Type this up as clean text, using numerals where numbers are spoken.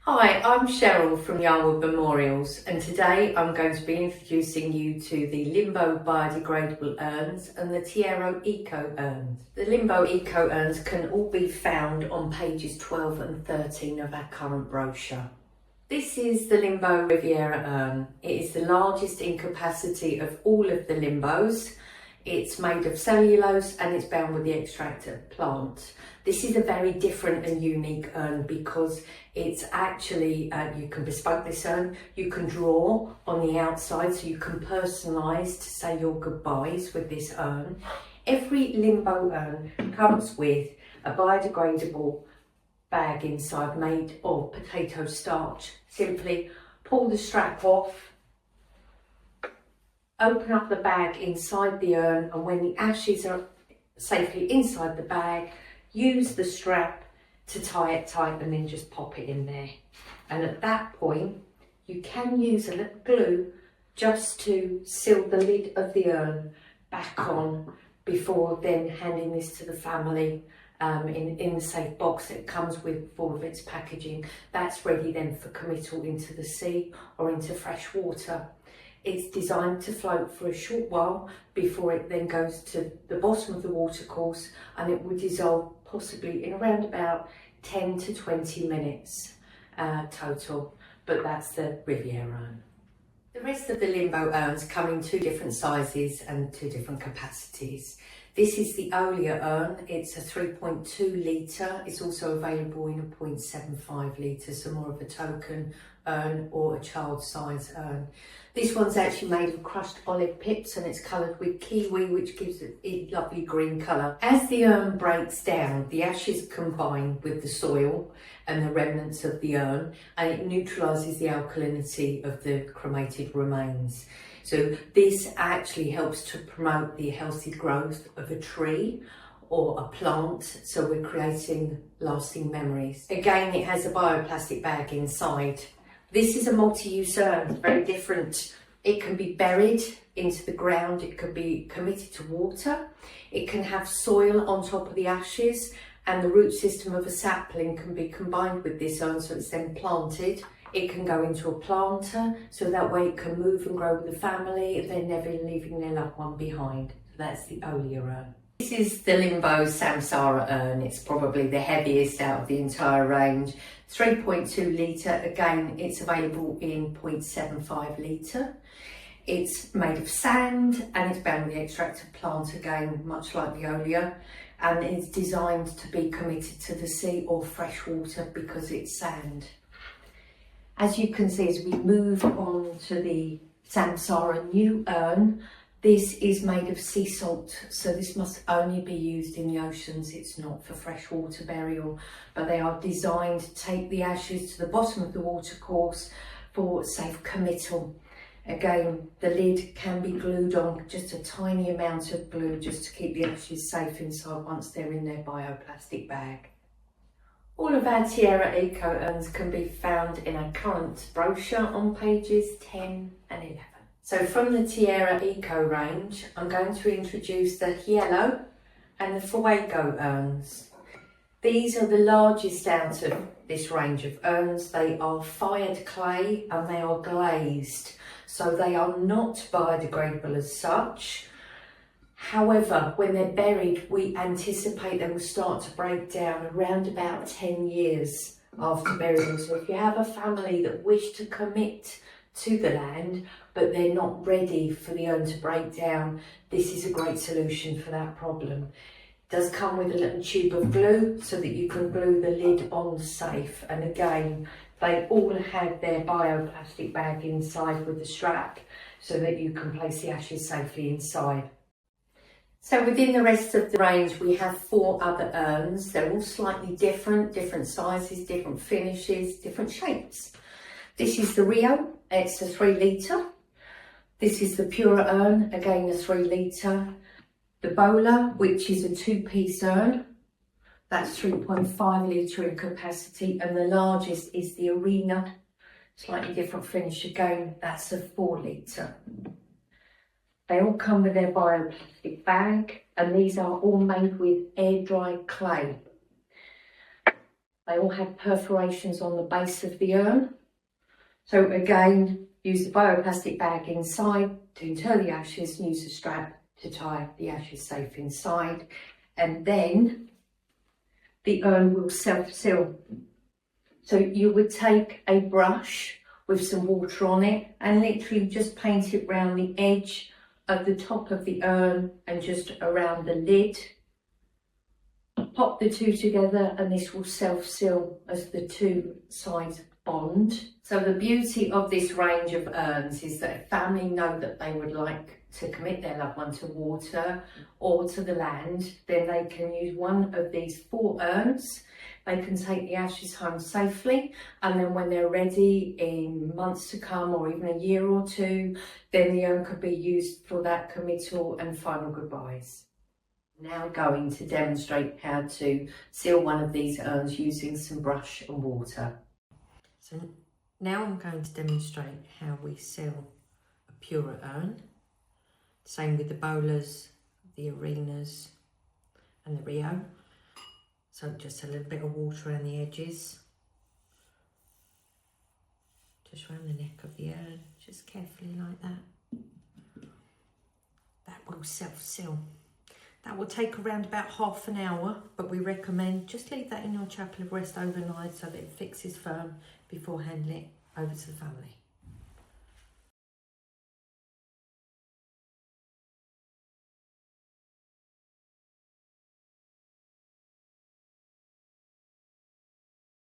Hi, I'm Cheryl from Yarwood Memorials, and today I'm going to be introducing you to the Limbo Biodegradable Urns and the Tiero Eco Urns. The Limbo Eco Urns can all be found on pages 12 and 13 of our current brochure. This is the Limbo Riviera Urn. It is the largest in capacity of all of the Limbos. It's made of cellulose and it's bound with the extract of plant. This is a very different and unique urn because it's actually, you can bespoke this urn, you can draw on the outside, so you can personalise to say your goodbyes with this urn. Every Limbo urn comes with a biodegradable bag inside made of potato starch. Simply pull the strap off, open up the bag inside the urn, and when the ashes are safely inside the bag, use the strap to tie it tight and then just pop it in there. And at that point, you can use a little glue just to seal the lid of the urn back on before then handing this to the family in the safe box that it comes with all of its packaging. That's ready then for committal into the sea or into fresh water. It's designed to float for a short while before it then goes to the bottom of the watercourse, and it will dissolve possibly in around about 10 to 20 minutes total, but that's the Riviera urn. The rest of the Limbo urns come in two different sizes and two different capacities. This is the Olia urn. It's a 3.2 litre. It's also available in a 0.75 litre, so more of a token urn or a child size urn. This one's actually made of crushed olive pips and it's coloured with kiwi, which gives it a lovely green colour. As the urn breaks down, the ashes combine with the soil and the remnants of the urn, and it neutralises the alkalinity of the cremated remains. So this actually helps to promote the healthy growth of a tree or a plant, so we're creating lasting memories. Again, it has a bioplastic bag inside. This is a multi-use urn, very different. It can be buried into the ground, it can be committed to water, it can have soil on top of the ashes, and the root system of a sapling can be combined with this urn, so it's then planted. It can go into a planter, so that way it can move and grow with the family if they're never leaving their loved one behind. So that's the Olia urn. This is the Limbo Samsara urn. It's probably the heaviest out of the entire range. 3.2 litre, again, it's available in 0.75 litre. It's made of sand and it's bound with the extract of plant, again, much like the Olia. And it's designed to be committed to the sea or fresh water because it's sand. As you can see, as we move on to the Samsara new urn, this is made of sea salt, so this must only be used in the oceans. It's not for freshwater burial, but they are designed to take the ashes to the bottom of the watercourse for safe committal. Again, the lid can be glued on, just a tiny amount of glue just to keep the ashes safe inside once they're in their bioplastic bag. All of our Tiero Eco urns can be found in our current brochure on pages 10 and 11. So from the Tiero Eco range, I'm going to introduce the Hielo and the Fuego urns. These are the largest out of this range of urns. They are fired clay and they are glazed, so they are not biodegradable as such. However, when they're buried, we anticipate they will start to break down around about 10 years after burial. So if you have a family that wish to commit to the land, but they're not ready for the urn to break down, this is a great solution for that problem. It does come with a little tube of glue so that you can glue the lid on safe. And again, they all have their bioplastic bag inside with the strap so that you can place the ashes safely inside. So within the rest of the range, we have 4 other urns. They're all slightly different sizes, different finishes, different shapes. This is the Rio, it's a 3 litre. This is the Pura urn, again a 3 litre. The Bola, which is a 2-piece urn, that's 3.5 litre in capacity. And the largest is the Arena, slightly different finish again, that's a 4 litre. They all come with their bioplastic bag, and these are all made with air-dried clay. They all have perforations on the base of the urn. So again, use the bioplastic bag inside to inter the ashes and use the strap to tie the ashes safe inside. And then the urn will self-seal. So you would take a brush with some water on it and literally just paint it round the edge of the top of the urn and just around the lid. Pop the two together and this will self-seal as the two sides bond. So the beauty of this range of urns is that if family know that they would like to commit their loved one to water or to the land, then they can use one of these 4 urns. They can take the ashes home safely, and then when they're ready in months to come or even a year or 2, then the urn could be used for that committal and final goodbyes. Now going to demonstrate how to seal one of these urns using some brush and water. So now I'm going to demonstrate how we seal a pure urn. Same with the bolas, the arenas and the Rio. So just a little bit of water around the edges. Just around the neck of the urn, just carefully like that. That will self-seal. That will take around about half an hour, but we recommend just leave that in your chapel of rest overnight so that it fixes firm before handing it over to the family.